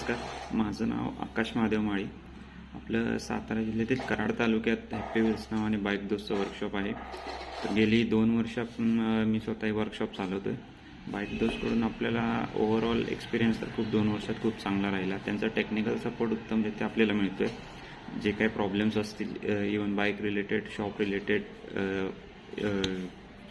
नमस्कार. माझं नाव आकाश महादेव माळी. आपलं सातारा जिल्ह्यातील कराड तालुक्यात हॅपी व्हील्स नावाने बाईक दोस्तचं वर्कशॉप आहे. तर गेली 2 वर्षापासून मी स्वतः वर्कशॉप चालवतो आहे. बाईक दोस्तकडून आपल्याला ओव्हरऑल एक्सपिरियन्स तर 2 वर्षात खूप चांगला राहिला. त्यांचा टेक्निकल सपोर्ट उत्तमरित्या आपल्याला मिळतो आहे. जे काही प्रॉब्लेम्स असतील even bike related, shop related,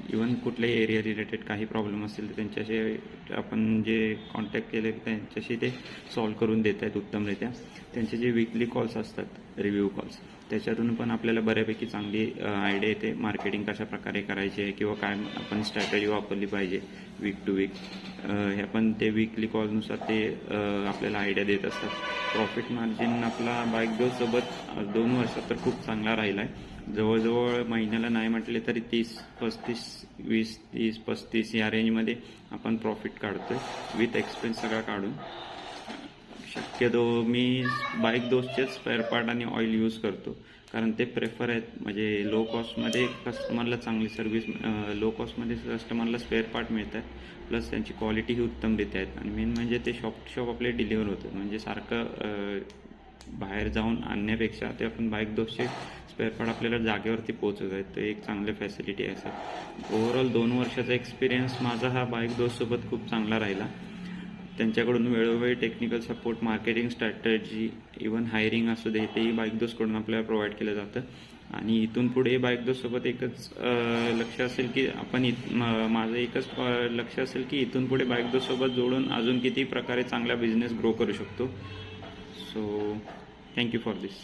even कुठल्याही एरिया रिलेटेड काही प्रॉब्लेम असतील तर त्यांच्याशी आपण जे कॉन्टॅक्ट केले त्यांच्याशी ते सॉल्व करून देत आहेत उत्तमरित्या. त्यांचे जे वीकली कॉल्स असतात, रिव्ह्यू कॉल्स, त्याच्यातून पण आपल्याला बऱ्यापैकी चांगली आयडिया येते मार्केटिंग कशा प्रकारे करायची आहे किंवा काय आपण स्ट्रॅटेजी वापरली पाहिजे वीक टू वीक. हे पण ते वीकली कॉलनुसार ते आपल्याला आयडिया देत असतात. प्रॉफिट मार्जिन आपला बाईक दोस्तसोबत 2 वर्षात तर खूप चांगला राहिला आहे. जवळजवळ महिन्याला नाही म्हटले तरी 30-35, 20-30-35 या रेंजमध्ये आपण प्रॉफिट काढतो आहे विथ एक्सपेन्स सगळा काढून. शक्यतो मी बाईक दोस्तचेच स्पेअर पार्ट आणि ऑइल यूज करतो कारण ते प्रेफर आहेत. म्हणजे लो कॉस्टमध्ये कस्टमरला चांगली सर्व्हिस, लो कॉस्टमध्ये कस्टमरला स्पेअर पार्ट मिळतात, प्लस त्यांची क्वालिटी ही उत्तम देत आहेत. आणि मेन म्हणजे ते शॉप आपले डिलिव्हर होतं. म्हणजे सारखं बाहेर जाऊन आणण्यापेक्षा ते आपण बाईक दोस्तचे स्पेअर पार्ट आपल्याला जागेवरती पोहोचत आहेत. तर एक चांगली फॅसिलिटी आहे सर. ओव्हरऑल 2 वर्षाचा एक्सपिरियन्स माझा हा बाईक दोस्तसोबत खूप चांगला राहिला. त्यांच्याकडून वेळोवेळी technical support, marketing strategy, even hiring असू दे, तेही बाईक दोस्तकडून आपल्याला प्रोव्हाइड केलं जातं. आणि इथून पुढे बाईक दोस्तसोबत एकच लक्ष असेल की माझं एकच लक्ष असेल की इथून पुढे बाईक दोस्तसोबत जोडून अजून किती प्रकारे चांगला बिझनेस ग्रो करू शकतो. So thank you for this.